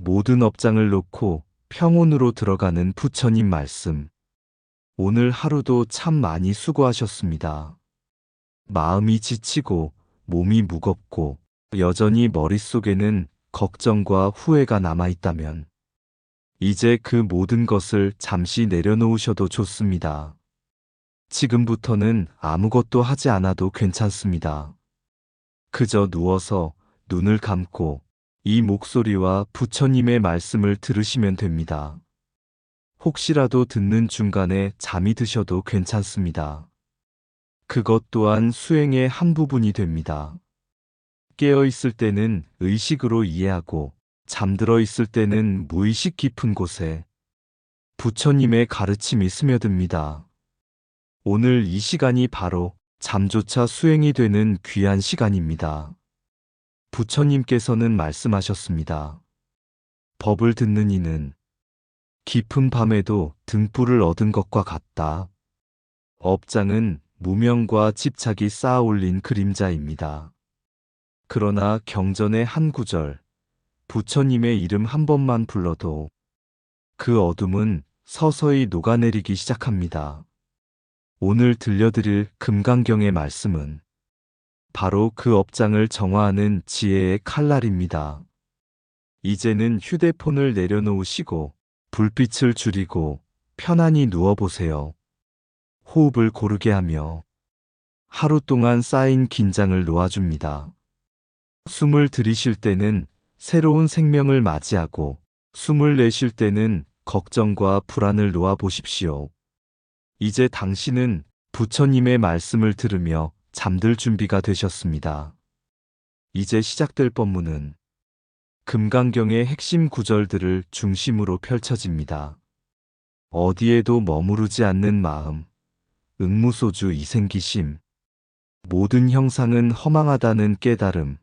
모든 업장을 놓고 평온으로 들어가는 부처님 말씀. 오늘 하루도 참 많이 수고하셨습니다. 마음이 지치고 몸이 무겁고 여전히 머릿속에는 걱정과 후회가 남아있다면 이제 그 모든 것을 잠시 내려놓으셔도 좋습니다. 지금부터는 아무것도 하지 않아도 괜찮습니다. 그저 누워서 눈을 감고 이 목소리와 부처님의 말씀을 들으시면 됩니다. 혹시라도 듣는 중간에 잠이 드셔도 괜찮습니다. 그것 또한 수행의 한 부분이 됩니다. 깨어 있을 때는 의식으로 이해하고 잠들어 있을 때는 무의식 깊은 곳에 부처님의 가르침이 스며듭니다. 오늘 이 시간이 바로 잠조차 수행이 되는 귀한 시간입니다. 부처님께서는 말씀하셨습니다. 법을 듣는 이는 깊은 밤에도 등불을 얻은 것과 같다. 업장은 무명과 집착이 쌓아 올린 그림자입니다. 그러나 경전의 한 구절, 부처님의 이름 한 번만 불러도 그 어둠은 서서히 녹아내리기 시작합니다. 오늘 들려드릴 금강경의 말씀은 바로 그 업장을 정화하는 지혜의 칼날입니다. 이제는 휴대폰을 내려놓으시고 불빛을 줄이고 편안히 누워보세요. 호흡을 고르게 하며 하루 동안 쌓인 긴장을 놓아줍니다. 숨을 들이쉴 때는 새로운 생명을 맞이하고 숨을 내쉴 때는 걱정과 불안을 놓아보십시오. 이제 당신은 부처님의 말씀을 들으며 잠들 준비가 되셨습니다. 이제 시작될 법문은 금강경의 핵심 구절들을 중심으로 펼쳐집니다. 어디에도 머무르지 않는 마음, 응무소주 이생기심, 모든 형상은 허망하다는 깨달음,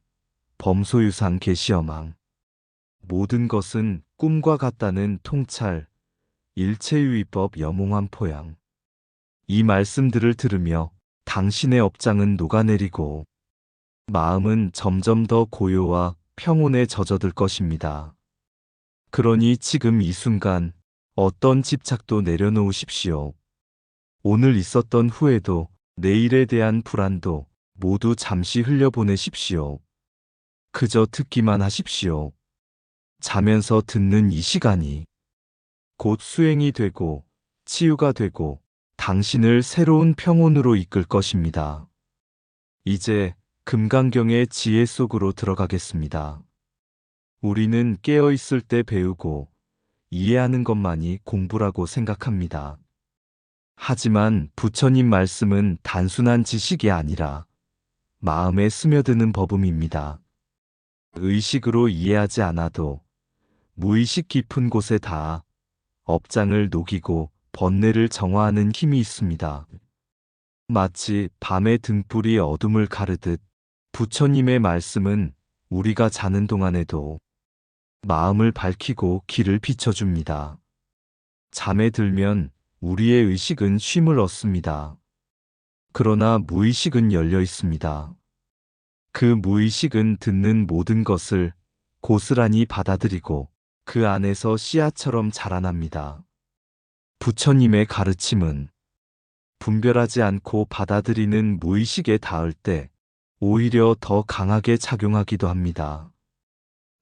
범소유상 계시어망, 모든 것은 꿈과 같다는 통찰, 일체유의법 여몽한 포양. 이 말씀들을 들으며 당신의 업장은 녹아내리고 마음은 점점 더 고요와 평온에 젖어들 것입니다. 그러니 지금 이 순간 어떤 집착도 내려놓으십시오. 오늘 있었던 후회도 내일에 대한 불안도 모두 잠시 흘려보내십시오. 그저 듣기만 하십시오. 자면서 듣는 이 시간이 곧 수행이 되고 치유가 되고 당신을 새로운 평온으로 이끌 것입니다. 이제 금강경의 지혜 속으로 들어가겠습니다. 우리는 깨어 있을 때 배우고 이해하는 것만이 공부라고 생각합니다. 하지만 부처님 말씀은 단순한 지식이 아니라 마음에 스며드는 법음입니다. 의식으로 이해하지 않아도 무의식 깊은 곳에 닿아 업장을 녹이고 번뇌를 정화하는 힘이 있습니다. 마치 밤의 등불이 어둠을 가르듯 부처님의 말씀은 우리가 자는 동안에도 마음을 밝히고 길을 비춰줍니다. 잠에 들면 우리의 의식은 쉼을 얻습니다. 그러나 무의식은 열려 있습니다. 그 무의식은 듣는 모든 것을 고스란히 받아들이고 그 안에서 씨앗처럼 자라납니다. 부처님의 가르침은 분별하지 않고 받아들이는 무의식에 닿을 때 오히려 더 강하게 작용하기도 합니다.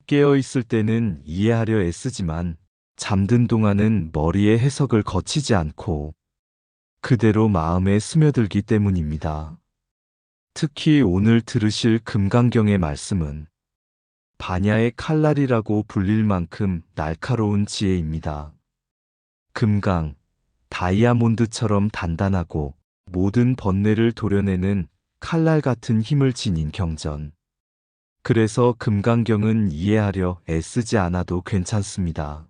깨어 있을 때는 이해하려 애쓰지만 잠든 동안은 머리의 해석을 거치지 않고 그대로 마음에 스며들기 때문입니다. 특히 오늘 들으실 금강경의 말씀은 반야의 칼날이라고 불릴 만큼 날카로운 지혜입니다. 금강, 다이아몬드처럼 단단하고 모든 번뇌를 도려내는 칼날 같은 힘을 지닌 경전. 그래서 금강경은 이해하려 애쓰지 않아도 괜찮습니다.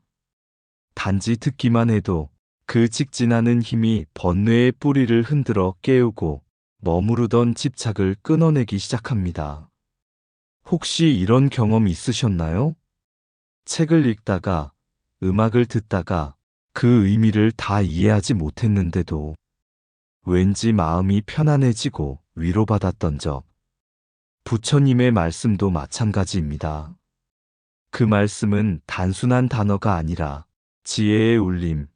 단지 듣기만 해도 그 직진하는 힘이 번뇌의 뿌리를 흔들어 깨우고 머무르던 집착을 끊어내기 시작합니다. 혹시 이런 경험 있으셨나요? 책을 읽다가, 음악을 듣다가 그 의미를 다 이해하지 못했는데도 왠지 마음이 편안해지고 위로받았던 적. 부처님의 말씀도 마찬가지입니다. 그 말씀은 단순한 단어가 아니라 지혜의 울림,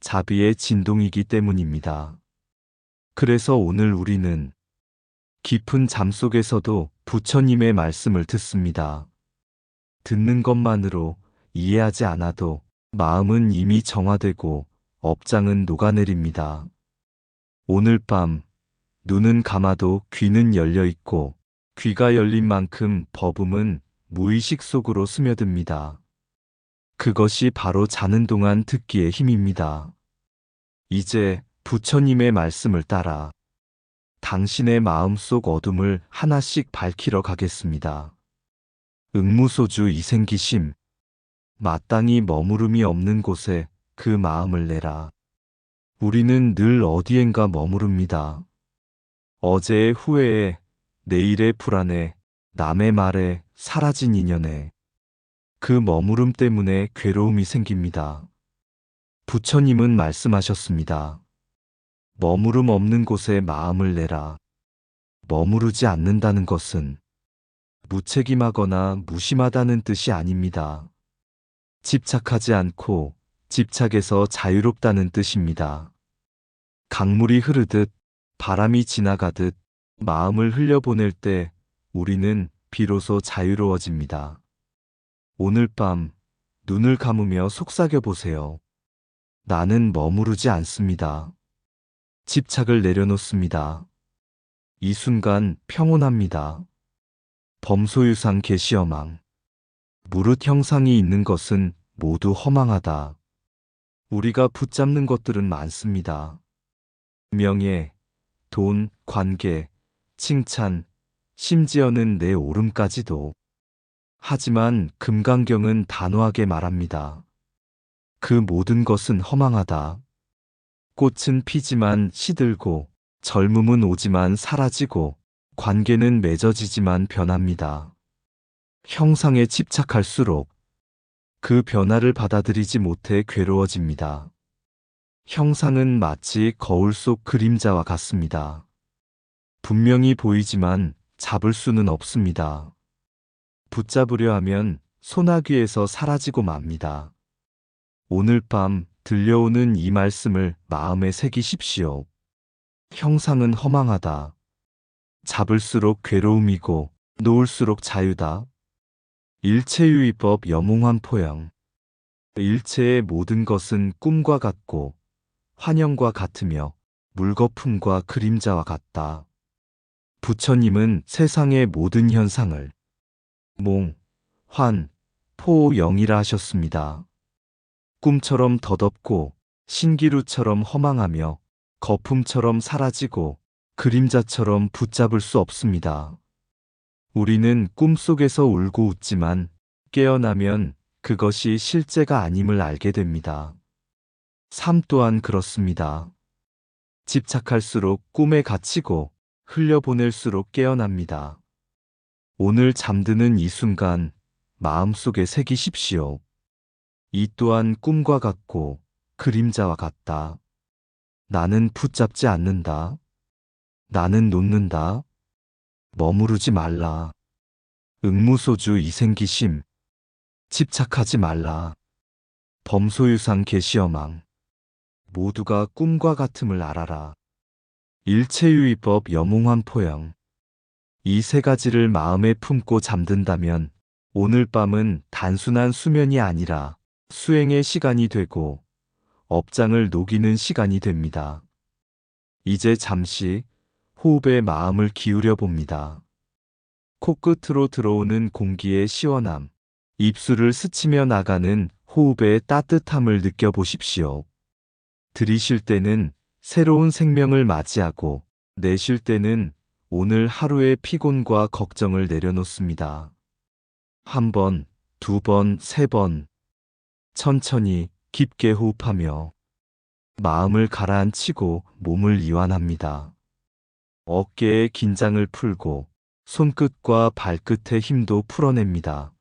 자비의 진동이기 때문입니다. 그래서 오늘 우리는 깊은 잠 속에서도 부처님의 말씀을 듣습니다. 듣는 것만으로 이해하지 않아도 마음은 이미 정화되고 업장은 녹아내립니다. 오늘 밤 눈은 감아도 귀는 열려 있고 귀가 열린 만큼 법음은 무의식 속으로 스며듭니다. 그것이 바로 자는 동안 듣기의 힘입니다. 이제 부처님의 말씀을 따라 당신의 마음속 어둠을 하나씩 밝히러 가겠습니다. 응무소주 이생기심, 마땅히 머무름이 없는 곳에 그 마음을 내라. 우리는 늘 어디엔가 머무릅니다. 어제의 후회에, 내일의 불안에, 남의 말에, 사라진 인연에 그 머무름 때문에 괴로움이 생깁니다. 부처님은 말씀하셨습니다. 머무름 없는 곳에 마음을 내라. 머무르지 않는다는 것은 무책임하거나 무심하다는 뜻이 아닙니다. 집착하지 않고 집착에서 자유롭다는 뜻입니다. 강물이 흐르듯 바람이 지나가듯 마음을 흘려보낼 때 우리는 비로소 자유로워집니다. 오늘 밤 눈을 감으며 속삭여 보세요. 나는 머무르지 않습니다. 집착을 내려놓습니다. 이 순간 평온합니다. 범소유상 계시어망. 무릇 형상이 있는 것은 모두 허망하다. 우리가 붙잡는 것들은 많습니다. 명예, 돈, 관계, 칭찬, 심지어는 내 오름까지도. 하지만 금강경은 단호하게 말합니다. 그 모든 것은 허망하다. 꽃은 피지만 시들고, 젊음은 오지만 사라지고, 관계는 맺어지지만 변합니다. 형상에 집착할수록 그 변화를 받아들이지 못해 괴로워집니다. 형상은 마치 거울 속 그림자와 같습니다. 분명히 보이지만 잡을 수는 없습니다. 붙잡으려 하면 소나귀에서 사라지고 맙니다. 오늘 밤 들려오는 이 말씀을 마음에 새기십시오. 형상은 허망하다. 잡을수록 괴로움이고 놓을수록 자유다. 일체유의법 여몽환포영. 일체의 모든 것은 꿈과 같고 환영과 같으며 물거품과 그림자와 같다. 부처님은 세상의 모든 현상을 몽, 환, 포, 영이라 하셨습니다. 꿈처럼 덧없고 신기루처럼 허망하며 거품처럼 사라지고 그림자처럼 붙잡을 수 없습니다. 우리는 꿈속에서 울고 웃지만 깨어나면 그것이 실제가 아님을 알게 됩니다. 삶 또한 그렇습니다. 집착할수록 꿈에 갇히고 흘려보낼수록 깨어납니다. 오늘 잠드는 이 순간 마음속에 새기십시오. 이 또한 꿈과 같고 그림자와 같다. 나는 붙잡지 않는다. 나는 놓는다. 머무르지 말라. 응무소주 이생기심. 집착하지 말라. 범소유상 계시어망. 모두가 꿈과 같음을 알아라. 일체유의법 여몽환포영. 이 세 가지를 마음에 품고 잠든다면 오늘 밤은 단순한 수면이 아니라 수행의 시간이 되고 업장을 녹이는 시간이 됩니다. 이제 잠시 호흡에 마음을 기울여 봅니다. 코끝으로 들어오는 공기의 시원함, 입술을 스치며 나가는 호흡의 따뜻함을 느껴보십시오. 들이쉴 때는 새로운 생명을 맞이하고 내쉴 때는 오늘 하루의 피곤과 걱정을 내려놓습니다. 한 번, 두 번, 세 번. 천천히 깊게 호흡하며 마음을 가라앉히고 몸을 이완합니다. 어깨의 긴장을 풀고 손끝과 발끝의 힘도 풀어냅니다.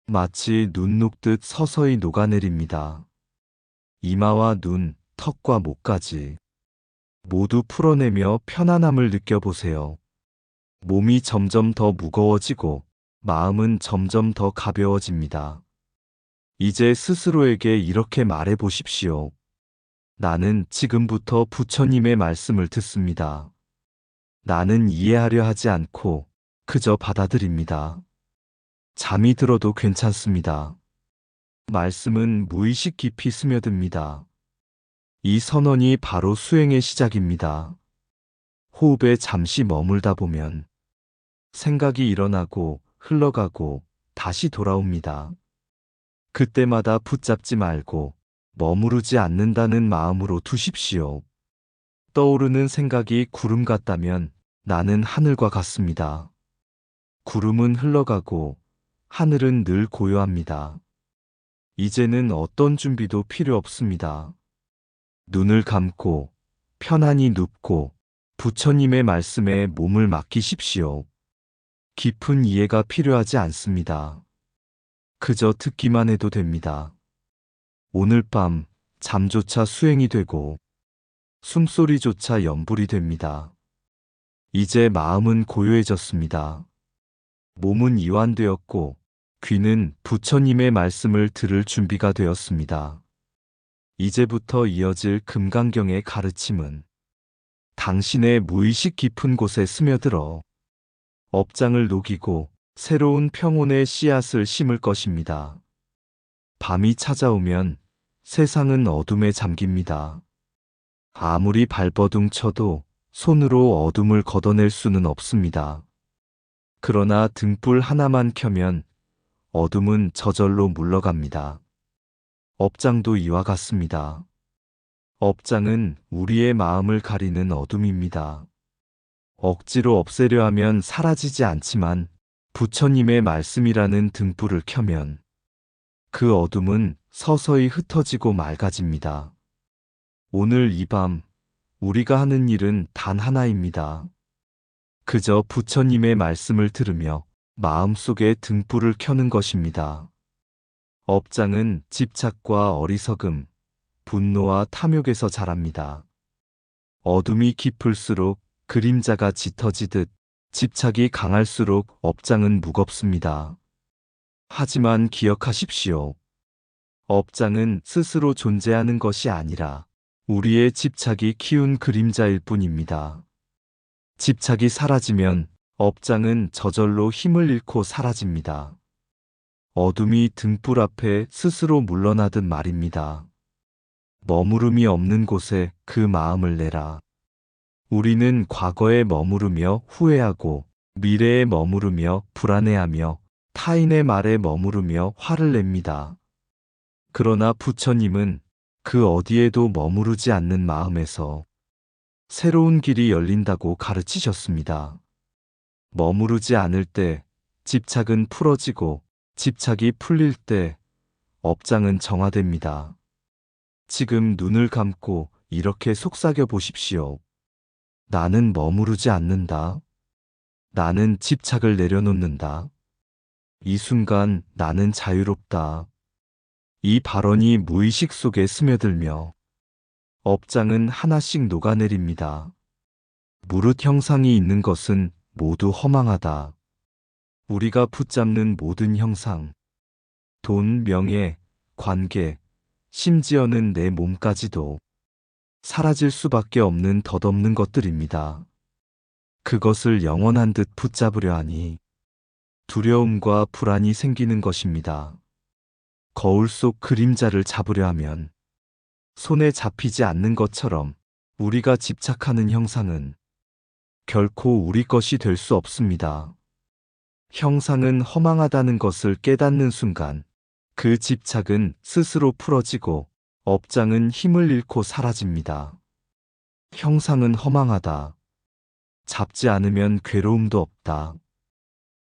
마치 눈 녹듯 서서히 녹아내립니다. 이마와 눈, 턱과 목까지 모두 풀어내며 편안함을 느껴보세요. 몸이 점점 더 무거워지고 마음은 점점 더 가벼워집니다. 이제 스스로에게 이렇게 말해 보십시오. 나는 지금부터 부처님의 말씀을 듣습니다. 나는 이해하려 하지 않고 그저 받아들입니다. 잠이 들어도 괜찮습니다. 말씀은 무의식 깊이 스며듭니다. 이 선언이 바로 수행의 시작입니다. 호흡에 잠시 머물다 보면 생각이 일어나고 흘러가고 다시 돌아옵니다. 그때마다 붙잡지 말고 머무르지 않는다는 마음으로 두십시오. 떠오르는 생각이 구름 같다면 나는 하늘과 같습니다. 구름은 흘러가고 하늘은 늘 고요합니다. 이제는 어떤 준비도 필요 없습니다. 눈을 감고 편안히 눕고 부처님의 말씀에 몸을 맡기십시오. 깊은 이해가 필요하지 않습니다. 그저 듣기만 해도 됩니다. 오늘 밤 잠조차 수행이 되고 숨소리조차 염불이 됩니다. 이제 마음은 고요해졌습니다. 몸은 이완되었고 귀는 부처님의 말씀을 들을 준비가 되었습니다. 이제부터 이어질 금강경의 가르침은 당신의 무의식 깊은 곳에 스며들어 업장을 녹이고 새로운 평온의 씨앗을 심을 것입니다. 밤이 찾아오면 세상은 어둠에 잠깁니다. 아무리 발버둥 쳐도 손으로 어둠을 걷어낼 수는 없습니다. 그러나 등불 하나만 켜면 어둠은 저절로 물러갑니다. 업장도 이와 같습니다. 업장은 우리의 마음을 가리는 어둠입니다. 억지로 없애려 하면 사라지지 않지만 부처님의 말씀이라는 등불을 켜면 그 어둠은 서서히 흩어지고 맑아집니다. 오늘 이 밤 우리가 하는 일은 단 하나입니다. 그저 부처님의 말씀을 들으며 마음속에 등불을 켜는 것입니다. 업장은 집착과 어리석음, 분노와 탐욕에서 자랍니다. 어둠이 깊을수록 그림자가 짙어지듯 집착이 강할수록 업장은 무겁습니다. 하지만 기억하십시오. 업장은 스스로 존재하는 것이 아니라 우리의 집착이 키운 그림자일 뿐입니다. 집착이 사라지면 업장은 저절로 힘을 잃고 사라집니다. 어둠이 등불 앞에 스스로 물러나듯 말입니다. 머무름이 없는 곳에 그 마음을 내라. 우리는 과거에 머무르며 후회하고 미래에 머무르며 불안해하며 타인의 말에 머무르며 화를 냅니다. 그러나 부처님은 그 어디에도 머무르지 않는 마음에서 새로운 길이 열린다고 가르치셨습니다. 머무르지 않을 때 집착은 풀어지고 집착이 풀릴 때 업장은 정화됩니다. 지금 눈을 감고 이렇게 속삭여 보십시오. 나는 머무르지 않는다. 나는 집착을 내려놓는다. 이 순간 나는 자유롭다. 이 발언이 무의식 속에 스며들며 업장은 하나씩 녹아내립니다. 무릇 형상이 있는 것은 모두 허망하다. 우리가 붙잡는 모든 형상, 돈, 명예, 관계, 심지어는 내 몸까지도 사라질 수밖에 없는 덧없는 것들입니다. 그것을 영원한 듯 붙잡으려 하니 두려움과 불안이 생기는 것입니다. 거울 속 그림자를 잡으려 하면 손에 잡히지 않는 것처럼 우리가 집착하는 형상은 결코 우리 것이 될 수 없습니다. 형상은 허망하다는 것을 깨닫는 순간 그 집착은 스스로 풀어지고 업장은 힘을 잃고 사라집니다. 형상은 허망하다. 잡지 않으면 괴로움도 없다.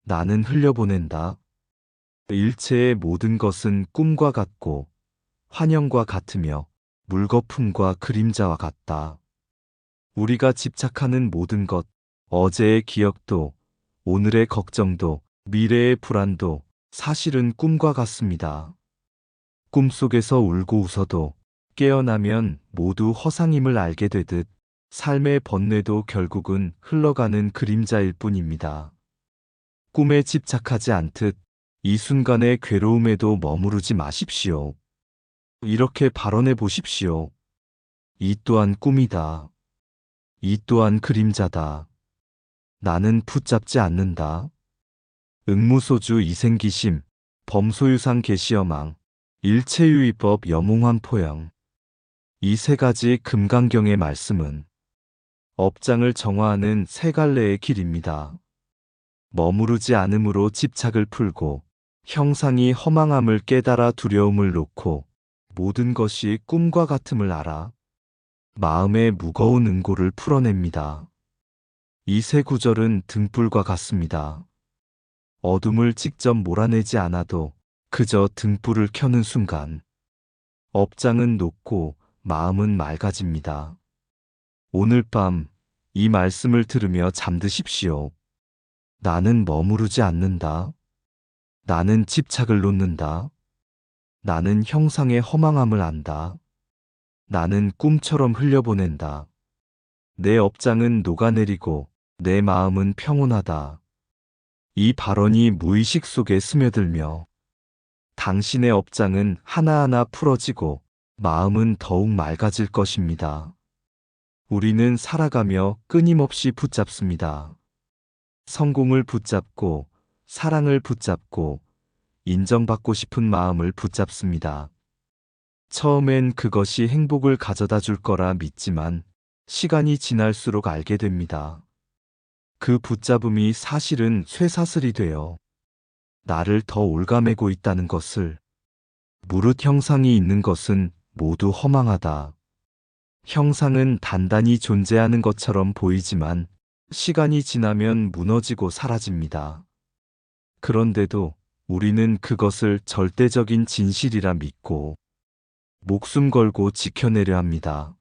나는 흘려보낸다. 일체의 모든 것은 꿈과 같고 환영과 같으며 물거품과 그림자와 같다. 우리가 집착하는 모든 것, 어제의 기억도, 오늘의 걱정도, 미래의 불안도 사실은 꿈과 같습니다. 꿈속에서 울고 웃어도 깨어나면 모두 허상임을 알게 되듯 삶의 번뇌도 결국은 흘러가는 그림자일 뿐입니다. 꿈에 집착하지 않듯 이 순간의 괴로움에도 머무르지 마십시오. 이렇게 발언해 보십시오. 이 또한 꿈이다. 이 또한 그림자다. 나는 붙잡지 않는다. 응무소주 이생기심, 범소유상 계시여망, 일체유의법 여몽환포영. 이 세 가지 금강경의 말씀은 업장을 정화하는 세 갈래의 길입니다. 머무르지 않음으로 집착을 풀고 형상이 허망함을 깨달아 두려움을 놓고 모든 것이 꿈과 같음을 알아 마음의 무거운 응고를 풀어냅니다. 이 세 구절은 등불과 같습니다. 어둠을 직접 몰아내지 않아도 그저 등불을 켜는 순간 업장은 녹고 마음은 맑아집니다. 오늘 밤 이 말씀을 들으며 잠드십시오. 나는 머무르지 않는다. 나는 집착을 놓는다. 나는 형상의 허망함을 안다. 나는 꿈처럼 흘려보낸다. 내 업장은 녹아내리고 내 마음은 평온하다. 이 발언이 무의식 속에 스며들며 당신의 업장은 하나하나 풀어지고 마음은 더욱 맑아질 것입니다. 우리는 살아가며 끊임없이 붙잡습니다. 성공을 붙잡고 사랑을 붙잡고 인정받고 싶은 마음을 붙잡습니다. 처음엔 그것이 행복을 가져다 줄 거라 믿지만 시간이 지날수록 알게 됩니다. 그 붙잡음이 사실은 쇠사슬이 되어 나를 더 올가매고 있다는 것을. 무릇 형상이 있는 것은 모두 허망하다. 형상은 단단히 존재하는 것처럼 보이지만 시간이 지나면 무너지고 사라집니다. 그런데도 우리는 그것을 절대적인 진실이라 믿고 목숨 걸고 지켜내려 합니다.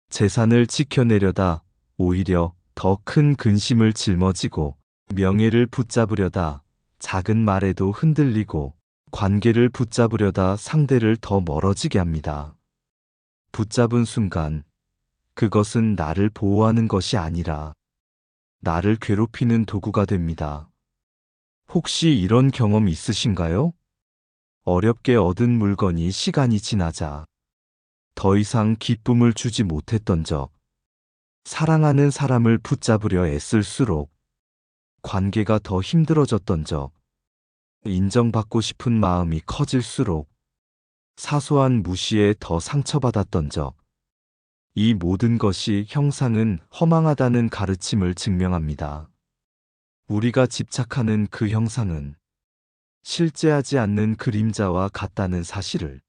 재산을 지켜내려다 오히려 더 큰 근심을 짊어지고 명예를 붙잡으려다 작은 말에도 흔들리고 관계를 붙잡으려다 상대를 더 멀어지게 합니다. 붙잡은 순간 그것은 나를 보호하는 것이 아니라 나를 괴롭히는 도구가 됩니다. 혹시 이런 경험 있으신가요? 어렵게 얻은 물건이 시간이 지나자 더 이상 기쁨을 주지 못했던 적, 사랑하는 사람을 붙잡으려 애쓸수록 관계가 더 힘들어졌던 적, 인정받고 싶은 마음이 커질수록 사소한 무시에 더 상처받았던 적, 이 모든 것이 형상은 허망하다는 가르침을 증명합니다. 우리가 집착하는 그 형상은 실제하지 않는 그림자와 같다는 사실을.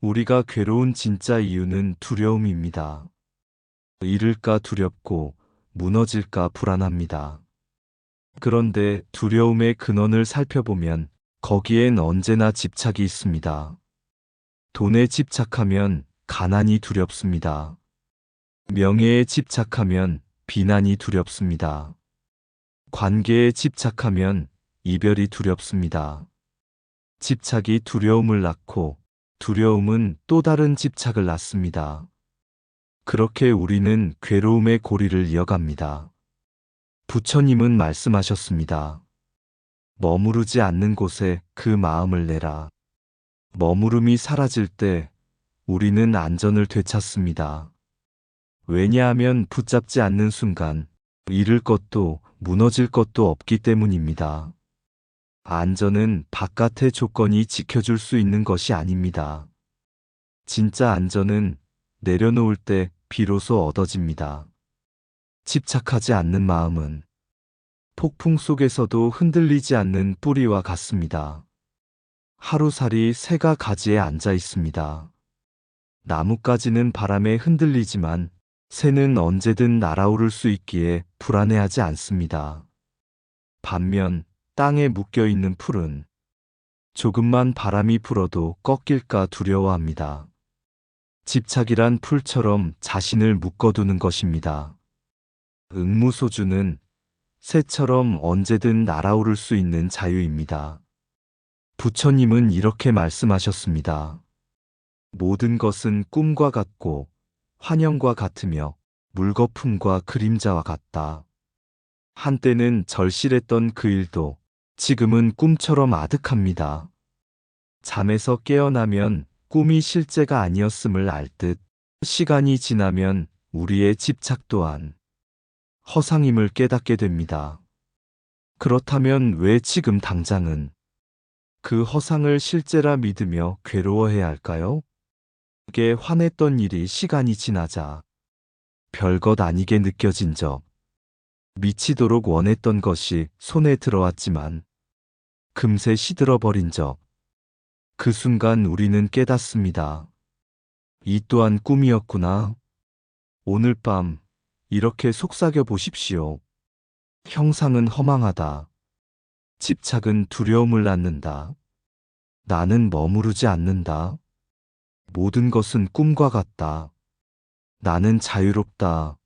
우리가 괴로운 진짜 이유는 두려움입니다. 잃을까 두렵고 무너질까 불안합니다. 그런데 두려움의 근원을 살펴보면 거기엔 언제나 집착이 있습니다. 돈에 집착하면 가난이 두렵습니다. 명예에 집착하면 비난이 두렵습니다. 관계에 집착하면 이별이 두렵습니다. 집착이 두려움을 낳고 두려움은 또 다른 집착을 낳습니다. 그렇게 우리는 괴로움의 고리를 이어갑니다. 부처님은 말씀하셨습니다. 머무르지 않는 곳에 그 마음을 내라. 머무름이 사라질 때 우리는 안전을 되찾습니다. 왜냐하면 붙잡지 않는 순간 잃을 것도 무너질 것도 없기 때문입니다. 안전은 바깥의 조건이 지켜줄 수 있는 것이 아닙니다. 진짜 안전은 내려놓을 때 비로소 얻어집니다. 집착하지 않는 마음은 폭풍 속에서도 흔들리지 않는 뿌리와 같습니다. 하루살이 새가 가지에 앉아 있습니다. 나뭇가지는 바람에 흔들리지만 새는 언제든 날아오를 수 있기에 불안해하지 않습니다. 반면 땅에 묶여있는 풀은 조금만 바람이 불어도 꺾일까 두려워합니다. 집착이란 풀처럼 자신을 묶어두는 것입니다. 응무소주는 새처럼 언제든 날아오를 수 있는 자유입니다. 부처님은 이렇게 말씀하셨습니다. 모든 것은 꿈과 같고 환영과 같으며 물거품과 그림자와 같다. 한때는 절실했던 그 일도 지금은 꿈처럼 아득합니다. 잠에서 깨어나면 꿈이 실제가 아니었음을 알 듯, 시간이 지나면 우리의 집착 또한 허상임을 깨닫게 됩니다. 그렇다면 왜 지금 당장은 그 허상을 실제라 믿으며 괴로워해야 할까요? 그게 화냈던 일이 시간이 지나자 별것 아니게 느껴진 적, 미치도록 원했던 것이 손에 들어왔지만 금세 시들어버린 적, 그 순간 우리는 깨닫습니다. 이 또한 꿈이었구나. 오늘 밤 이렇게 속삭여 보십시오. 형상은 허망하다. 집착은 두려움을 낳는다. 나는 머무르지 않는다. 모든 것은 꿈과 같다. 나는 자유롭다.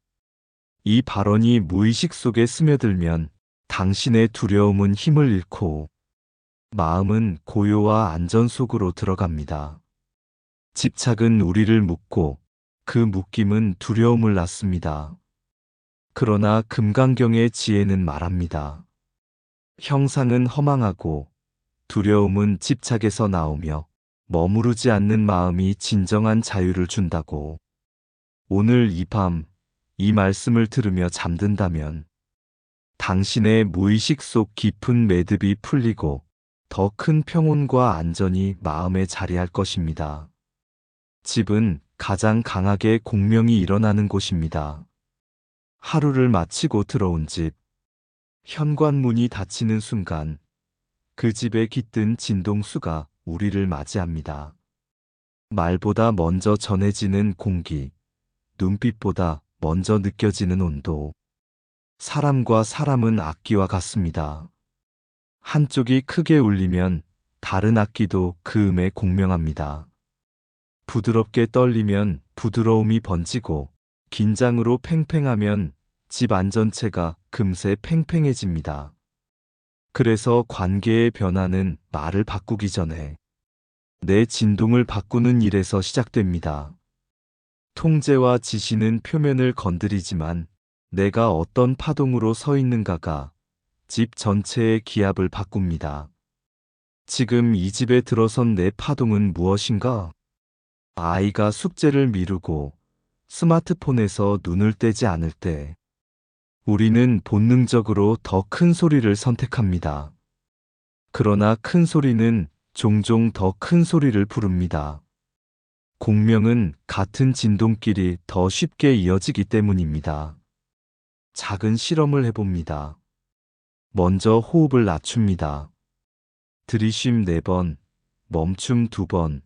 이 발언이 무의식 속에 스며들면 당신의 두려움은 힘을 잃고 마음은 고요와 안전 속으로 들어갑니다. 집착은 우리를 묶고 그 묶임은 두려움을 낳습니다. 그러나 금강경의 지혜는 말합니다. 형상은 허망하고 두려움은 집착에서 나오며 머무르지 않는 마음이 진정한 자유를 준다고. 오늘 이 밤 이 말씀을 들으며 잠든다면 당신의 무의식 속 깊은 매듭이 풀리고 더 큰 평온과 안전이 마음에 자리할 것입니다. 집은 가장 강하게 공명이 일어나는 곳입니다. 하루를 마치고 들어온 집. 현관문이 닫히는 순간 그 집에 깃든 진동수가 우리를 맞이합니다. 말보다 먼저 전해지는 공기, 눈빛보다 먼저 느껴지는 온도. 사람과 사람은 악기와 같습니다. 한쪽이 크게 울리면 다른 악기도 그 음에 공명합니다. 부드럽게 떨리면 부드러움이 번지고 긴장으로 팽팽하면 집 안전체가 금세 팽팽해집니다. 그래서 관계의 변화는 말을 바꾸기 전에 내 진동을 바꾸는 일에서 시작됩니다. 통제와 지시는 표면을 건드리지만 내가 어떤 파동으로 서 있는가가 집 전체의 기압을 바꿉니다. 지금 이 집에 들어선 내 파동은 무엇인가? 아이가 숙제를 미루고 스마트폰에서 눈을 떼지 않을 때 우리는 본능적으로 더 큰 소리를 선택합니다. 그러나 큰 소리는 종종 더 큰 소리를 부릅니다. 공명은 같은 진동끼리 더 쉽게 이어지기 때문입니다. 작은 실험을 해봅니다. 먼저 호흡을 낮춥니다. 들이쉼 4번, 멈춤 2번,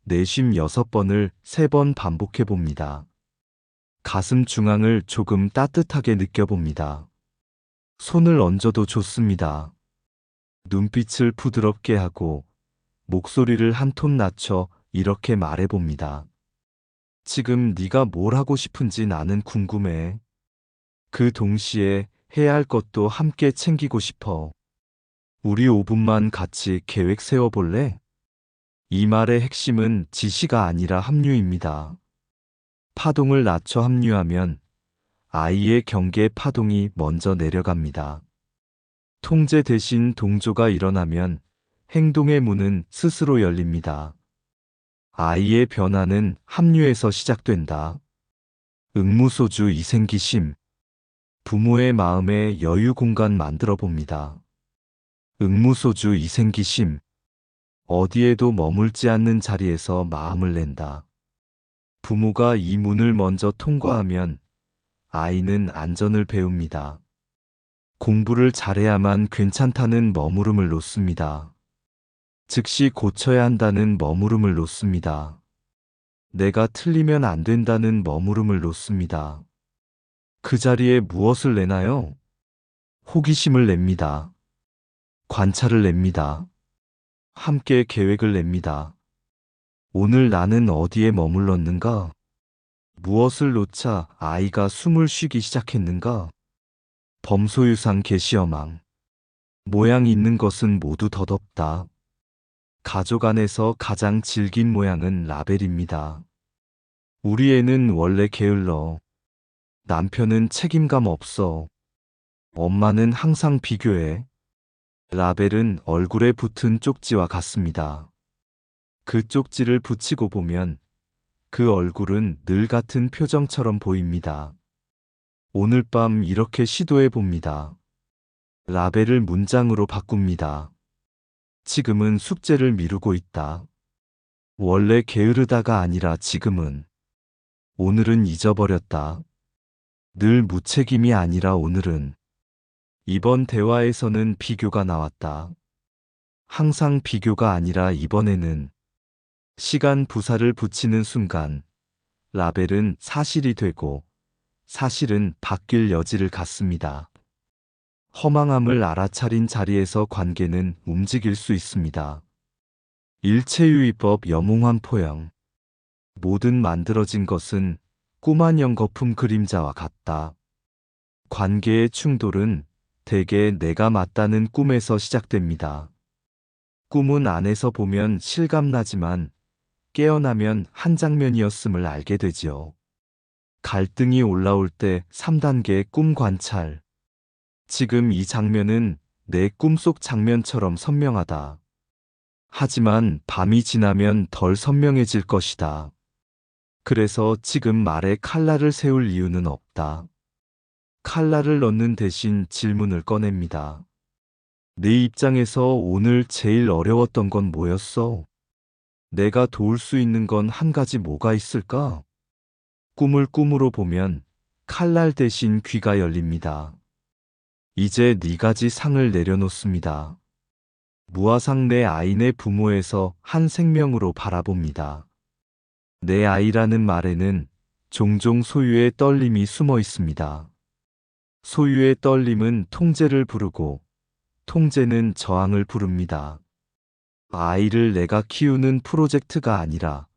내쉼 6번을 3번 반복해 봅니다. 가슴 중앙을 조금 따뜻하게 느껴봅니다. 손을 얹어도 좋습니다. 눈빛을 부드럽게 하고 목소리를 한 톤 낮춰 이렇게 말해봅니다. 지금 네가 뭘 하고 싶은지 나는 궁금해. 그 동시에 해야 할 것도 함께 챙기고 싶어. 우리 5분만 같이 계획 세워볼래? 이 말의 핵심은 지시가 아니라 합류입니다. 파동을 낮춰 합류하면 아이의 경계 파동이 먼저 내려갑니다. 통제 대신 동조가 일어나면 행동의 문은 스스로 열립니다. 아이의 변화는 합류에서 시작된다. 응무소주 이생기심. 부모의 마음에 여유 공간 만들어 봅니다. 응무소주 이생기심. 어디에도 머물지 않는 자리에서 마음을 낸다. 부모가 이 문을 먼저 통과하면 아이는 안전을 배웁니다. 공부를 잘해야만 괜찮다는 머무름을 놓습니다. 즉시 고쳐야 한다는 머무름을 놓습니다. 내가 틀리면 안 된다는 머무름을 놓습니다. 그 자리에 무엇을 내나요? 호기심을 냅니다. 관찰을 냅니다. 함께 계획을 냅니다. 오늘 나는 어디에 머물렀는가? 무엇을 놓자 아이가 숨을 쉬기 시작했는가? 범소유상 개시어망. 모양 있는 것은 모두 덧없다. 가족 안에서 가장 질긴 모양은 라벨입니다. 우리 애는 원래 게을러. 남편은 책임감 없어. 엄마는 항상 비교해. 라벨은 얼굴에 붙은 쪽지와 같습니다. 그 쪽지를 붙이고 보면 그 얼굴은 늘 같은 표정처럼 보입니다. 오늘 밤 이렇게 시도해 봅니다. 라벨을 문장으로 바꿉니다. 지금은 숙제를 미루고 있다. 원래 게으르다가 아니라 지금은. 오늘은 잊어버렸다. 늘 무책임이 아니라 오늘은. 이번 대화에서는 비교가 나왔다. 항상 비교가 아니라 이번에는. 시간 부사를 붙이는 순간 라벨은 사실이 되고 사실은 바뀔 여지를 갖습니다. 허망함을 알아차린 자리에서 관계는 움직일 수 있습니다. 일체유의법 영웅환 포영. 모든 만들어진 것은 꾸만형 거품 그림자와 같다. 관계의 충돌은 대개 내가 맞다는 꿈에서 시작됩니다. 꿈은 안에서 보면 실감나지만 깨어나면 한 장면이었음을 알게 되지요. 갈등이 올라올 때 3단계 꿈 관찰. 지금 이 장면은 내 꿈속 장면처럼 선명하다. 하지만 밤이 지나면 덜 선명해질 것이다. 그래서 지금 말에 칼날을 세울 이유는 없다. 칼날을 넣는 대신 질문을 꺼냅니다. 내 입장에서 오늘 제일 어려웠던 건 뭐였어? 내가 도울 수 있는 건 한 가지 뭐가 있을까? 꿈을 꿈으로 보면 칼날 대신 귀가 열립니다. 이제 4가지 상을 내려놓습니다. 무화상 내 아이네 부모에서 한 생명으로 바라봅니다. 내 아이라는 말에는 종종 소유의 떨림이 숨어 있습니다. 소유의 떨림은 통제를 부르고 통제는 저항을 부릅니다. 아이를 내가 키우는 프로젝트가 아니라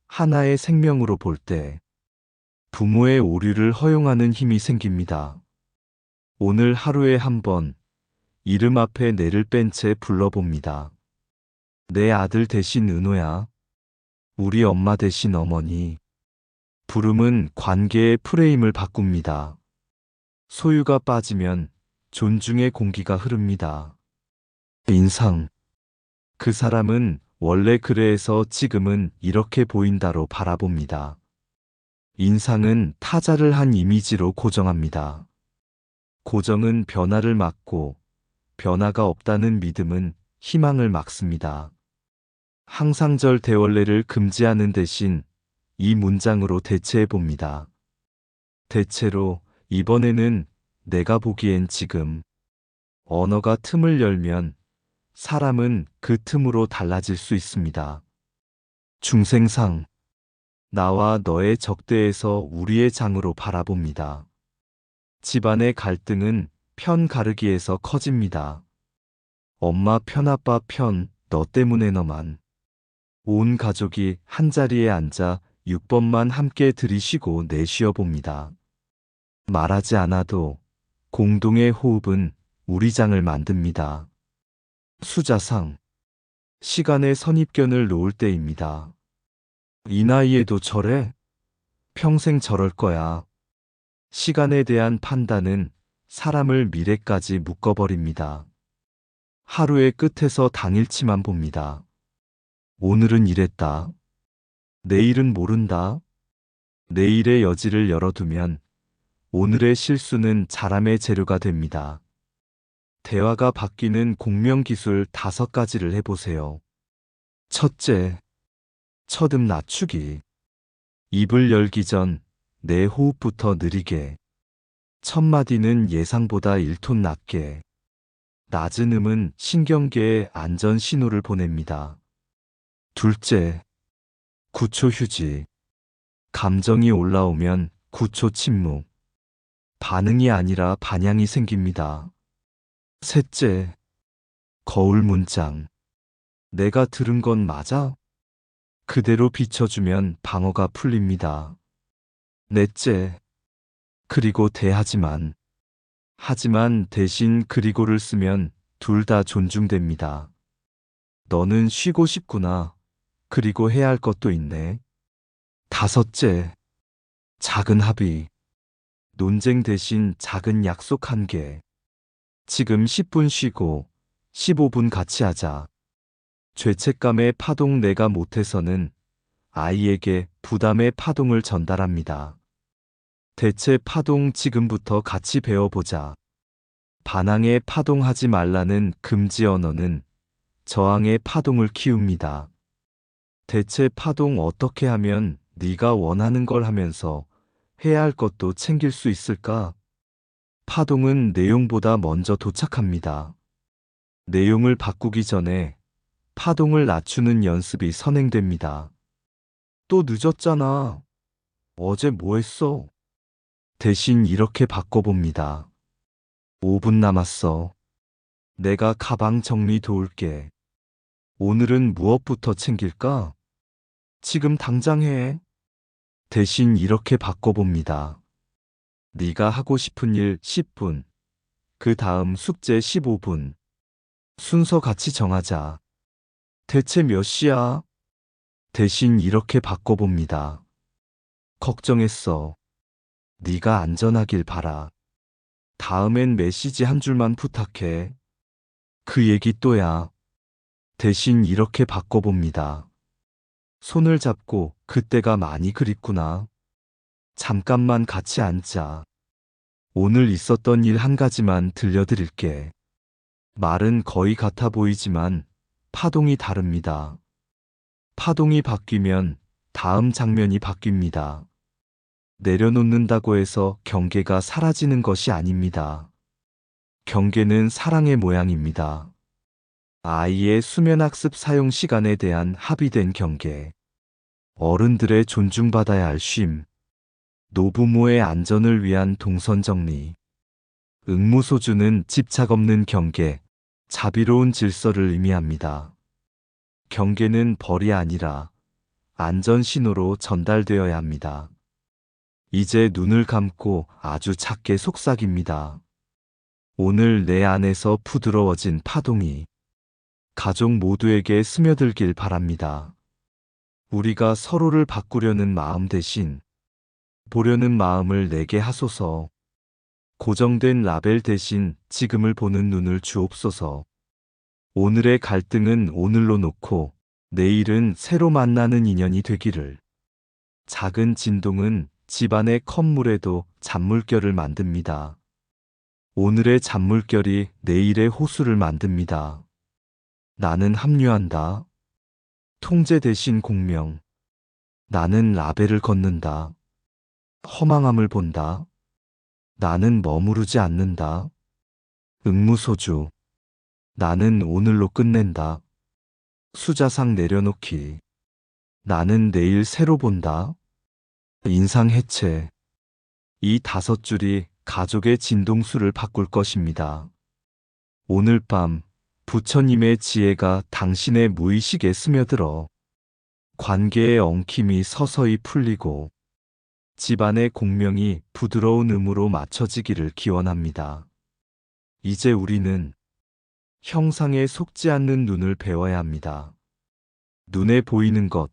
하나의 생명으로 볼 때 부모의 오류를 허용하는 힘이 생깁니다. 오늘 하루에 한 번 이름 앞에 내를 뺀 채 불러봅니다. 내 아들 대신 은호야. 우리 엄마 대신 어머니. 부름은 관계의 프레임을 바꿉니다. 소유가 빠지면 존중의 공기가 흐릅니다. 인상. 그 사람은 원래 그래서 지금은 이렇게 보인다로 바라봅니다. 인상은 타자를 한 이미지로 고정합니다. 고정은 변화를 막고 변화가 없다는 믿음은 희망을 막습니다. 항상절 대원례를 금지하는 대신 이 문장으로 대체해 봅니다. 대체로 이번에는 내가 보기엔 지금. 언어가 틈을 열면 사람은 그 틈으로 달라질 수 있습니다. 중생상. 나와 너의 적대에서 우리의 장으로 바라봅니다. 집안의 갈등은 편 가르기에서 커집니다. 엄마 편 아빠 편 너 때문에 너만. 온 가족이 한자리에 앉아 6번만 함께 들이쉬고 내쉬어 봅니다. 말하지 않아도 공동의 호흡은 우리 장을 만듭니다. 수자상. 시간의 선입견을 놓을 때입니다. 이 나이에도 저래? 평생 저럴 거야. 시간에 대한 판단은 사람을 미래까지 묶어버립니다. 하루의 끝에서 당일치만 봅니다. 오늘은 이랬다. 내일은 모른다. 내일의 여지를 열어두면 오늘의 실수는 자람의 재료가 됩니다. 대화가 바뀌는 공명기술 5가지를 해보세요. 첫째, 첫음 낮추기. 입을 열기 전 내 호흡부터 느리게. 첫 마디는 예상보다 1톤 낮게. 낮은 음은 신경계에 안전 신호를 보냅니다. 둘째, 9초 휴지. 감정이 올라오면 9초 침묵. 반응이 아니라 반향이 생깁니다. 셋째, 거울 문장. 내가 들은 건 맞아? 그대로 비춰주면 방어가 풀립니다. 넷째, 그리고 대하지만. 하지만 대신 그리고를 쓰면 둘 다 존중됩니다. 너는 쉬고 싶구나. 그리고 해야 할 것도 있네. 다섯째, 작은 합의. 논쟁 대신 작은 약속 한 개. 지금 10분 쉬고 15분 같이 하자. 죄책감의 파동 내가 못해서는 아이에게 부담의 파동을 전달합니다. 대체 파동 지금부터 같이 배워보자. 반항의 파동하지 말라는 금지 언어는 저항의 파동을 키웁니다. 대체 파동 어떻게 하면 네가 원하는 걸 하면서 해야 할 것도 챙길 수 있을까? 파동은 내용보다 먼저 도착합니다. 내용을 바꾸기 전에 파동을 낮추는 연습이 선행됩니다. 또 늦었잖아. 어제 뭐 했어? 대신 이렇게 바꿔봅니다. 5분 남았어. 내가 가방 정리 도울게. 오늘은 무엇부터 챙길까? 지금 당장 해. 대신 이렇게 바꿔봅니다. 네가 하고 싶은 일 10분, 그 다음 숙제 15분. 순서 같이 정하자. 대체 몇 시야? 대신 이렇게 바꿔봅니다. 걱정했어. 네가 안전하길 바라. 다음엔 메시지 한 줄만 부탁해. 그 얘기 또야. 대신 이렇게 바꿔봅니다. 손을 잡고 그때가 많이 그립구나. 잠깐만 같이 앉자. 오늘 있었던 일 한 가지만 들려드릴게. 말은 거의 같아 보이지만 파동이 다릅니다. 파동이 바뀌면 다음 장면이 바뀝니다. 내려놓는다고 해서 경계가 사라지는 것이 아닙니다. 경계는 사랑의 모양입니다. 아이의 수면학습 사용 시간에 대한 합의된 경계. 어른들의 존중받아야 할 쉼. 노부모의 안전을 위한 동선 정리. 응무소주는 집착 없는 경계, 자비로운 질서를 의미합니다. 경계는 벌이 아니라 안전 신호로 전달되어야 합니다. 이제 눈을 감고 아주 작게 속삭입니다. 오늘 내 안에서 부드러워진 파동이 가족 모두에게 스며들길 바랍니다. 우리가 서로를 바꾸려는 마음 대신 보려는 마음을 내게 하소서. 고정된 라벨 대신 지금을 보는 눈을 주옵소서. 오늘의 갈등은 오늘로 놓고 내일은 새로 만나는 인연이 되기를. 작은 진동은 집안의 컵물에도 잔물결을 만듭니다. 오늘의 잔물결이 내일의 호수를 만듭니다. 나는 합류한다. 통제 대신 공명. 나는 라벨을 걷는다. 허망함을 본다. 나는 머무르지 않는다. 응무소주. 나는 오늘로 끝낸다. 수자상 내려놓기. 나는 내일 새로 본다. 인상 해체. 이 5줄이 가족의 진동수를 바꿀 것입니다. 오늘 밤 부처님의 지혜가 당신의 무의식에 스며들어 관계의 엉킴이 서서히 풀리고 집안의 공명이 부드러운 음으로 맞춰지기를 기원합니다. 이제 우리는 형상에 속지 않는 눈을 배워야 합니다. 눈에 보이는 것,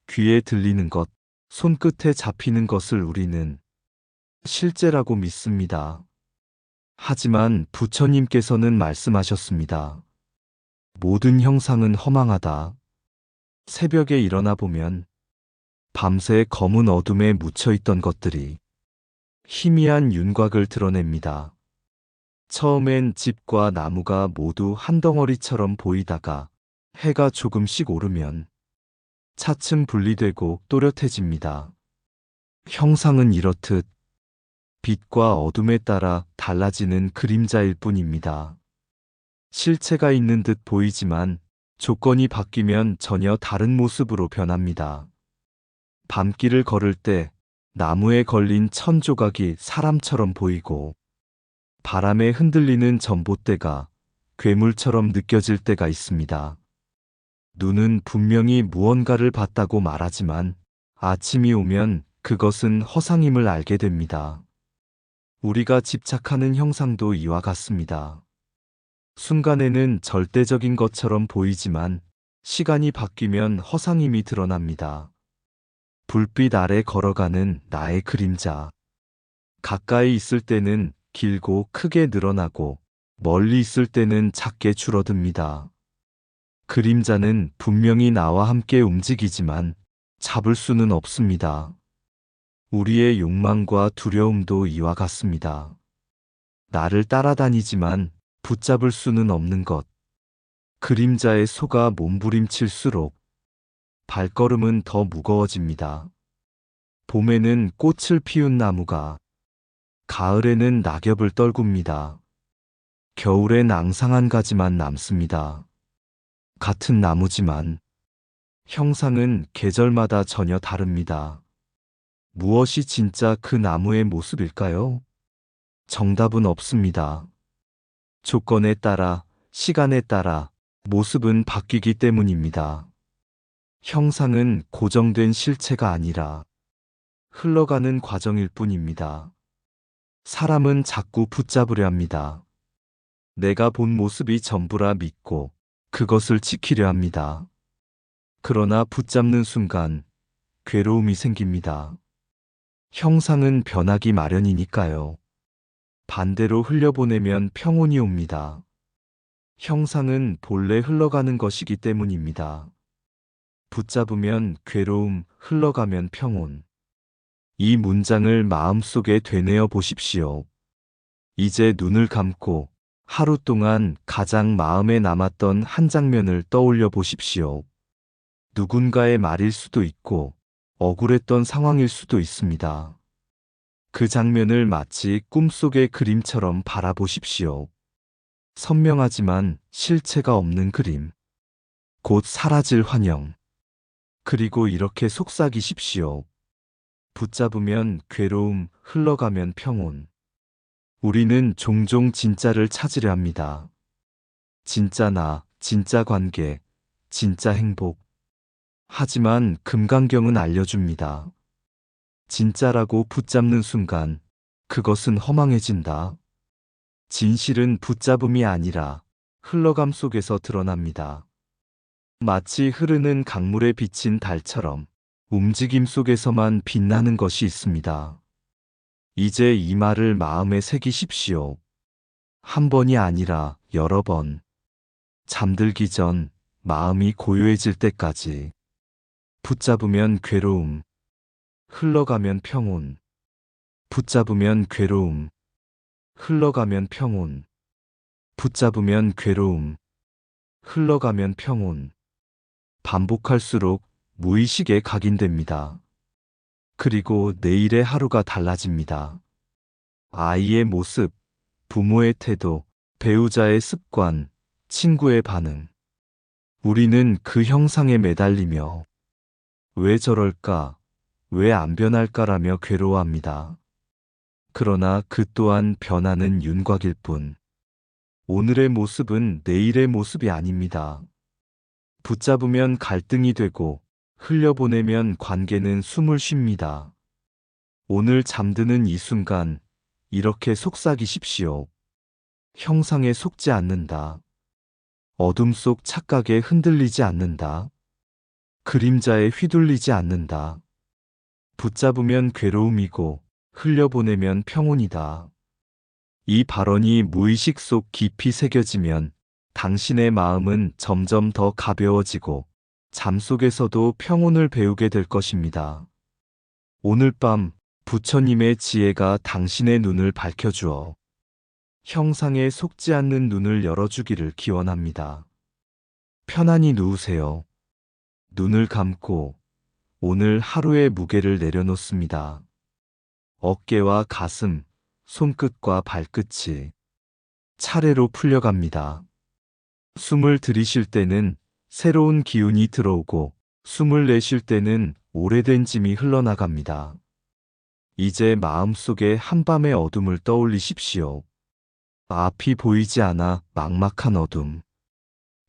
귀에 들리는 것, 손끝에 잡히는 것을 우리는 실제라고 믿습니다. 하지만 부처님께서는 말씀하셨습니다. 모든 형상은 허망하다. 새벽에 일어나 보면 밤새 검은 어둠에 묻혀있던 것들이 희미한 윤곽을 드러냅니다. 처음엔 집과 나무가 모두 한 덩어리처럼 보이다가 해가 조금씩 오르면 차츰 분리되고 또렷해집니다. 형상은 이렇듯 빛과 어둠에 따라 달라지는 그림자일 뿐입니다. 실체가 있는 듯 보이지만 조건이 바뀌면 전혀 다른 모습으로 변합니다. 밤길을 걸을 때 나무에 걸린 천 조각이 사람처럼 보이고 바람에 흔들리는 전봇대가 괴물처럼 느껴질 때가 있습니다. 눈은 분명히 무언가를 봤다고 말하지만 아침이 오면 그것은 허상임을 알게 됩니다. 우리가 집착하는 형상도 이와 같습니다. 순간에는 절대적인 것처럼 보이지만 시간이 바뀌면 허상임이 드러납니다. 불빛 아래 걸어가는 나의 그림자. 가까이 있을 때는 길고 크게 늘어나고 멀리 있을 때는 작게 줄어듭니다. 그림자는 분명히 나와 함께 움직이지만 잡을 수는 없습니다. 우리의 욕망과 두려움도 이와 같습니다. 나를 따라다니지만 붙잡을 수는 없는 것. 그림자에 속아 몸부림칠수록 발걸음은 더 무거워집니다. 봄에는 꽃을 피운 나무가, 가을에는 낙엽을 떨굽니다. 겨울엔 앙상한 가지만 남습니다. 같은 나무지만 형상은 계절마다 전혀 다릅니다. 무엇이 진짜 그 나무의 모습일까요? 정답은 없습니다. 조건에 따라, 시간에 따라 모습은 바뀌기 때문입니다. 형상은 고정된 실체가 아니라 흘러가는 과정일 뿐입니다. 사람은 자꾸 붙잡으려 합니다. 내가 본 모습이 전부라 믿고 그것을 지키려 합니다. 그러나 붙잡는 순간 괴로움이 생깁니다. 형상은 변하기 마련이니까요. 반대로 흘려보내면 평온이 옵니다. 형상은 본래 흘러가는 것이기 때문입니다. 붙잡으면 괴로움, 흘러가면 평온. 이 문장을 마음속에 되뇌어 보십시오. 이제 눈을 감고 하루 동안 가장 마음에 남았던 한 장면을 떠올려 보십시오. 누군가의 말일 수도 있고 억울했던 상황일 수도 있습니다. 그 장면을 마치 꿈속의 그림처럼 바라보십시오. 선명하지만 실체가 없는 그림. 곧 사라질 환영. 그리고 이렇게 속삭이십시오. 붙잡으면 괴로움, 흘러가면 평온. 우리는 종종 진짜를 찾으려 합니다. 진짜 나, 진짜 관계, 진짜 행복. 하지만 금강경은 알려줍니다. 진짜라고 붙잡는 순간 그것은 허망해진다. 진실은 붙잡음이 아니라 흘러감 속에서 드러납니다. 마치 흐르는 강물에 비친 달처럼 움직임 속에서만 빛나는 것이 있습니다. 이제 이 말을 마음에 새기십시오. 한 번이 아니라 여러 번. 잠들기 전 마음이 고요해질 때까지. 붙잡으면 괴로움. 흘러가면 평온. 붙잡으면 괴로움. 흘러가면 평온. 붙잡으면 괴로움. 흘러가면 평온. 반복할수록 무의식에 각인됩니다. 그리고 내일의 하루가 달라집니다. 아이의 모습, 부모의 태도, 배우자의 습관, 친구의 반응. 우리는 그 형상에 매달리며 왜 저럴까, 왜 안 변할까라며 괴로워합니다. 그러나 그 또한 변하는 윤곽일 뿐. 오늘의 모습은 내일의 모습이 아닙니다. 붙잡으면 갈등이 되고 흘려보내면 관계는 숨을 쉽니다. 오늘 잠드는 이 순간 이렇게 속삭이십시오. 형상에 속지 않는다. 어둠 속 착각에 흔들리지 않는다. 그림자에 휘둘리지 않는다. 붙잡으면 괴로움이고 흘려보내면 평온이다. 이 발언이 무의식 속 깊이 새겨지면 당신의 마음은 점점 더 가벼워지고 잠 속에서도 평온을 배우게 될 것입니다. 오늘 밤 부처님의 지혜가 당신의 눈을 밝혀주어 형상에 속지 않는 눈을 열어주기를 기원합니다. 편안히 누우세요. 눈을 감고 오늘 하루의 무게를 내려놓습니다. 어깨와 가슴, 손끝과 발끝이 차례로 풀려갑니다. 숨을 들이쉴 때는 새로운 기운이 들어오고 숨을 내쉴 때는 오래된 짐이 흘러나갑니다. 이제 마음속에 한밤의 어둠을 떠올리십시오. 앞이 보이지 않아 막막한 어둠.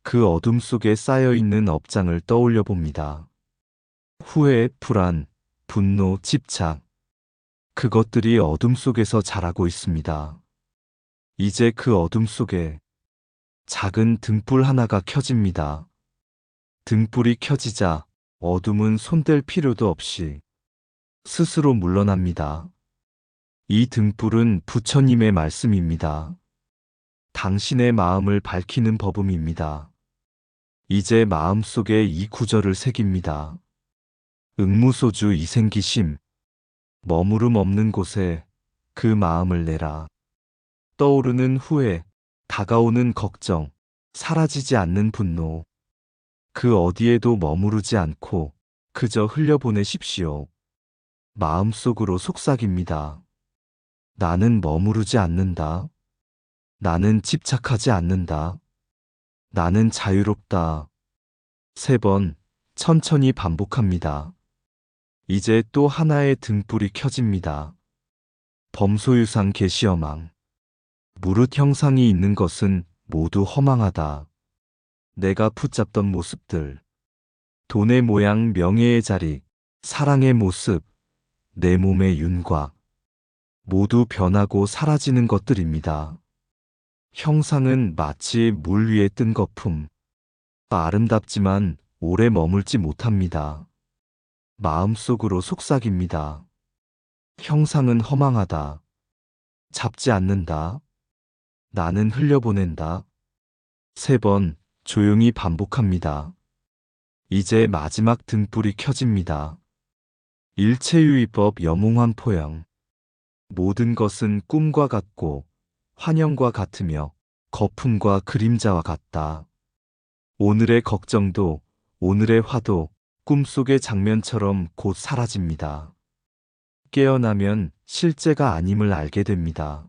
그 어둠 속에 쌓여있는 업장을 떠올려 봅니다. 후회, 불안, 분노, 집착. 그것들이 어둠 속에서 자라고 있습니다. 이제 그 어둠 속에 작은 등불 하나가 켜집니다. 등불이 켜지자 어둠은 손댈 필요도 없이 스스로 물러납니다. 이 등불은 부처님의 말씀입니다. 당신의 마음을 밝히는 법음입니다. 이제 마음속에 이 구절을 새깁니다. 응무소주 이생기심, 머무름 없는 곳에 그 마음을 내라. 떠오르는 후회, 다가오는 걱정, 사라지지 않는 분노, 그 어디에도 머무르지 않고 그저 흘려보내십시오. 마음속으로 속삭입니다. 나는 머무르지 않는다. 나는 집착하지 않는다. 나는 자유롭다. 3번 천천히 반복합니다. 이제 또 하나의 등불이 켜집니다. 범소유상 계시어망. 무릇 형상이 있는 것은 모두 허망하다. 내가 붙잡던 모습들, 돈의 모양, 명예의 자리, 사랑의 모습, 내 몸의 윤곽, 모두 변하고 사라지는 것들입니다. 형상은 마치 물 위에 뜬 거품, 아름답지만 오래 머물지 못합니다. 마음속으로 속삭입니다. 형상은 허망하다. 잡지 않는다. 나는 흘려보낸다. 3번 조용히 반복합니다. 이제 마지막 등불이 켜집니다. 일체유의법 염웅환포영. 모든 것은 꿈과 같고 환영과 같으며 거품과 그림자와 같다. 오늘의 걱정도 오늘의 화도 꿈속의 장면처럼 곧 사라집니다. 깨어나면 실제가 아님을 알게 됩니다.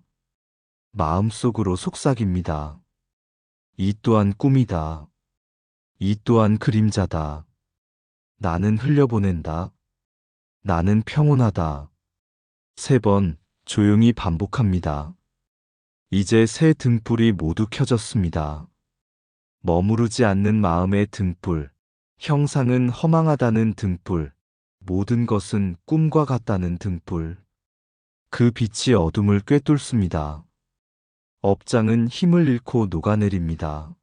마음속으로 속삭입니다. 이 또한 꿈이다. 이 또한 그림자다. 나는 흘려보낸다. 나는 평온하다. 3번 조용히 반복합니다. 이제 새 등불이 모두 켜졌습니다. 머무르지 않는 마음의 등불, 형상은 허망하다는 등불, 모든 것은 꿈과 같다는 등불. 그 빛이 어둠을 꿰뚫습니다. 업장은 힘을 잃고 녹아내립니다.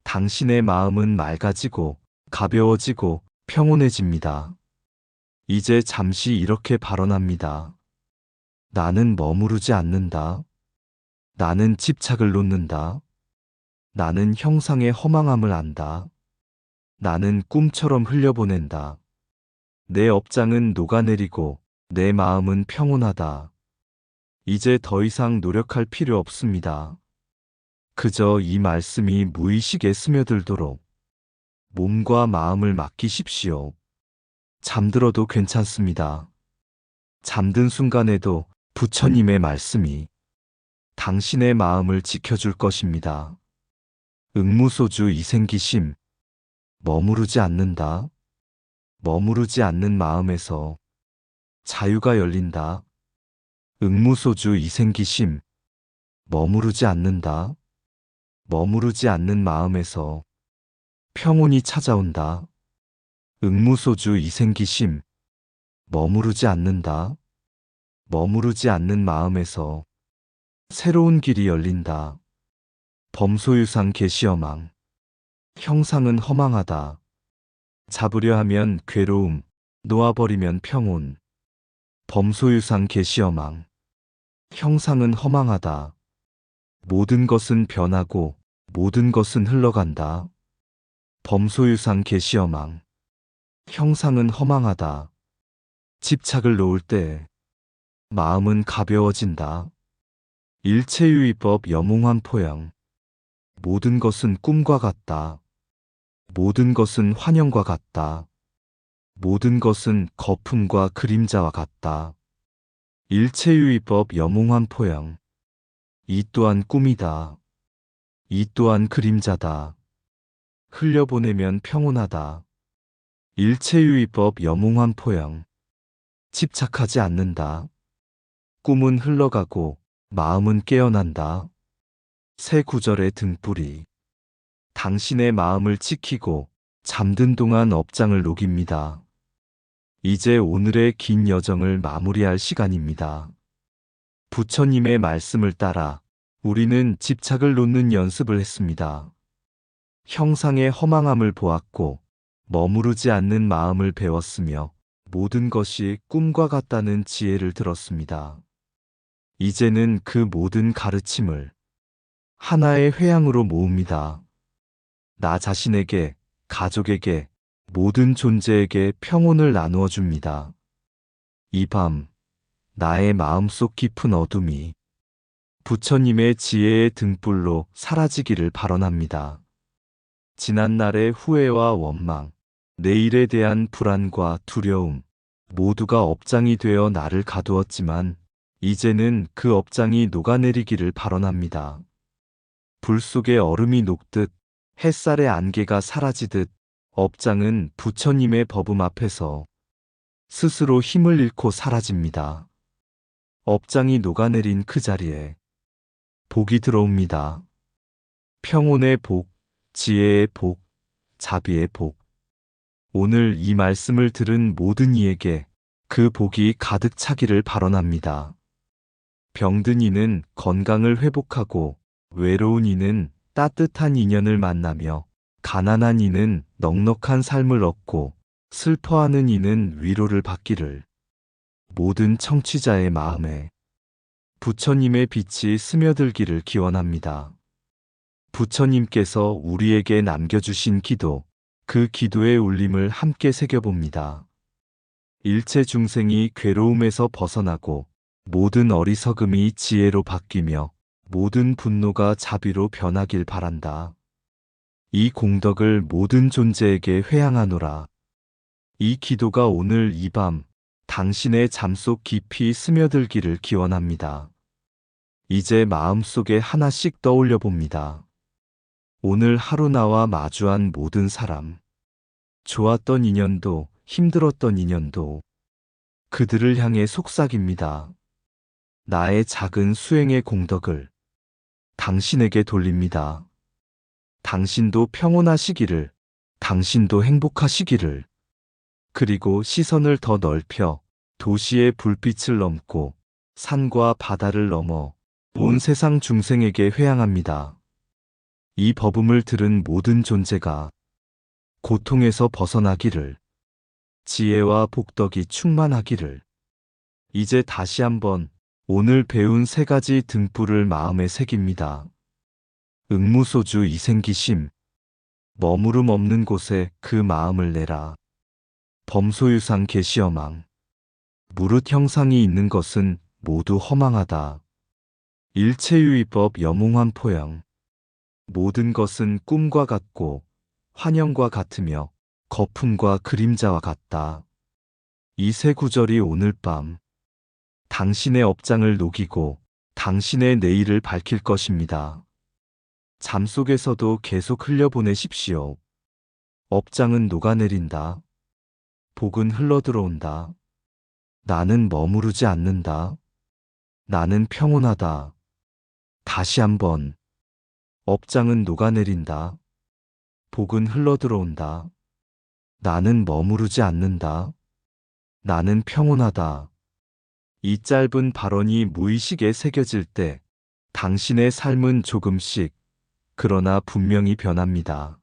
당신의 마음은 맑아지고 가벼워지고 평온해집니다. 이제 잠시 이렇게 발언합니다. 나는 머무르지 않는다. 나는 집착을 놓는다. 나는 형상의 허망함을 안다. 나는 꿈처럼 흘려보낸다. 내 업장은 녹아내리고 내 마음은 평온하다. 이제 더 이상 노력할 필요 없습니다. 그저 이 말씀이 무의식에 스며들도록 몸과 마음을 맡기십시오. 잠들어도 괜찮습니다. 잠든 순간에도 부처님의 말씀이 당신의 마음을 지켜줄 것입니다. 응무소주 이생기심. 머무르지 않는다. 머무르지 않는 마음에서 자유가 열린다. 응무소주 이생기심. 머무르지 않는다. 머무르지 않는 마음에서 평온이 찾아온다. 응무소주 이생기심. 머무르지 않는다. 머무르지 않는 마음에서 새로운 길이 열린다. 범소유상 계시어망. 형상은 허망하다. 잡으려 하면 괴로움, 놓아버리면 평온. 범소유상 계시어망. 형상은 허망하다. 모든 것은 변하고 모든 것은 흘러간다. 범소유상 계시어망. 형상은 허망하다. 집착을 놓을 때 마음은 가벼워진다. 일체유의법 염웅환포영. 모든 것은 꿈과 같다. 모든 것은 환영과 같다. 모든 것은 거품과 그림자와 같다. 일체유의법 염웅환포영. 이 또한 꿈이다. 이 또한 그림자다. 흘려보내면 평온하다. 일체유의법 염웅환포영. 집착하지 않는다. 꿈은 흘러가고 마음은 깨어난다. 새 구절의 등불이 당신의 마음을 지키고 잠든 동안 업장을 녹입니다. 이제 오늘의 긴 여정을 마무리할 시간입니다. 부처님의 말씀을 따라 우리는 집착을 놓는 연습을 했습니다. 형상의 허망함을 보았고 머무르지 않는 마음을 배웠으며 모든 것이 꿈과 같다는 지혜를 들었습니다. 이제는 그 모든 가르침을 하나의 회양으로 모읍니다. 나 자신에게, 가족에게, 모든 존재에게 평온을 나누어 줍니다. 이 밤, 나의 마음속 깊은 어둠이 부처님의 지혜의 등불로 사라지기를 발언합니다. 지난날의 후회와 원망, 내일에 대한 불안과 두려움, 모두가 업장이 되어 나를 가두었지만, 이제는 그 업장이 녹아내리기를 발언합니다. 불 속에 얼음이 녹듯, 햇살의 안개가 사라지듯, 업장은 부처님의 법음 앞에서 스스로 힘을 잃고 사라집니다. 업장이 녹아내린 그 자리에 복이 들어옵니다. 평온의 복, 지혜의 복, 자비의 복. 오늘 이 말씀을 들은 모든 이에게 그 복이 가득 차기를 발언합니다. 병든 이는 건강을 회복하고, 외로운 이는 따뜻한 인연을 만나며, 가난한 이는 넉넉한 삶을 얻고, 슬퍼하는 이는 위로를 받기를. 모든 청취자의 마음에 부처님의 빛이 스며들기를 기원합니다. 부처님께서 우리에게 남겨주신 기도, 그 기도의 울림을 함께 새겨봅니다. 일체 중생이 괴로움에서 벗어나고, 모든 어리석음이 지혜로 바뀌며, 모든 분노가 자비로 변하길 바란다. 이 공덕을 모든 존재에게 회양하노라. 이 기도가 오늘 이 밤 당신의 잠속 깊이 스며들기를 기원합니다. 이제 마음속에 하나씩 떠올려 봅니다. 오늘 하루 나와 마주한 모든 사람, 좋았던 인연도 힘들었던 인연도 그들을 향해 속삭입니다. 나의 작은 수행의 공덕을 당신에게 돌립니다. 당신도 평온하시기를, 당신도 행복하시기를. 그리고 시선을 더 넓혀 도시의 불빛을 넘고 산과 바다를 넘어 온 세상 중생에게 회양합니다. 이 법음을 들은 모든 존재가 고통에서 벗어나기를, 지혜와 복덕이 충만하기를. 이제 다시 한번 오늘 배운 세 가지 등불을 마음에 새깁니다. 응무소주 이생기심, 머무름 없는 곳에 그 마음을 내라. 범소유상 계시어망, 무릇 형상이 있는 것은 모두 허망하다. 일체유의법 여몽환 포영, 모든 것은 꿈과 같고 환영과 같으며 거품과 그림자와 같다. 이 세 구절이 오늘 밤 당신의 업장을 녹이고 당신의 내일을 밝힐 것입니다. 잠속에서도 계속 흘려보내십시오. 업장은 녹아내린다. 복은 흘러들어온다. 나는 머무르지 않는다. 나는 평온하다. 다시 한번. 업장은 녹아내린다. 복은 흘러들어온다. 나는 머무르지 않는다. 나는 평온하다. 이 짧은 발언이 무의식에 새겨질 때 당신의 삶은 조금씩, 그러나 분명히 변합니다.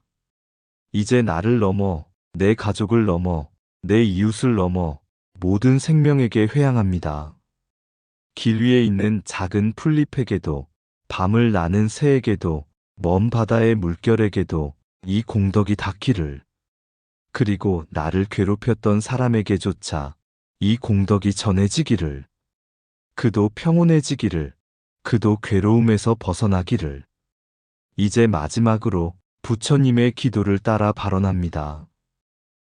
이제 나를 넘어, 내 가족을 넘어, 내 이웃을 넘어 모든 생명에게 회양합니다. 길 위에 있는 작은 풀잎에게도, 밤을 나는 새에게도, 먼 바다의 물결에게도 이 공덕이 닿기를. 그리고 나를 괴롭혔던 사람에게조차 이 공덕이 전해지기를. 그도 평온해지기를. 그도 괴로움에서 벗어나기를. 이제 마지막으로 부처님의 기도를 따라 발언합니다.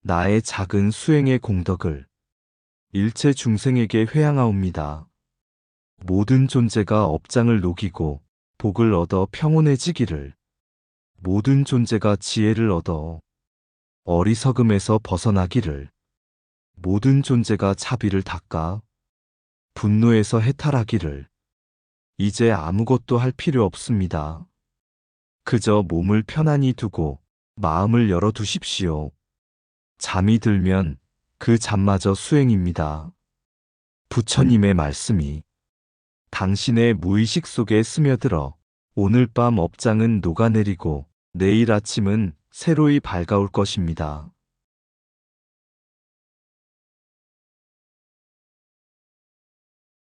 나의 작은 수행의 공덕을 일체 중생에게 회양하옵니다. 모든 존재가 업장을 녹이고 복을 얻어 평온해지기를. 모든 존재가 지혜를 얻어 어리석음에서 벗어나기를. 모든 존재가 자비를 닦아 분노에서 해탈하기를. 이제 아무것도 할 필요 없습니다. 그저 몸을 편안히 두고 마음을 열어두십시오. 잠이 들면 그 잠마저 수행입니다. 부처님의 말씀이 당신의 무의식 속에 스며들어 오늘 밤 업장은 녹아내리고 내일 아침은 새로이 밝아올 것입니다.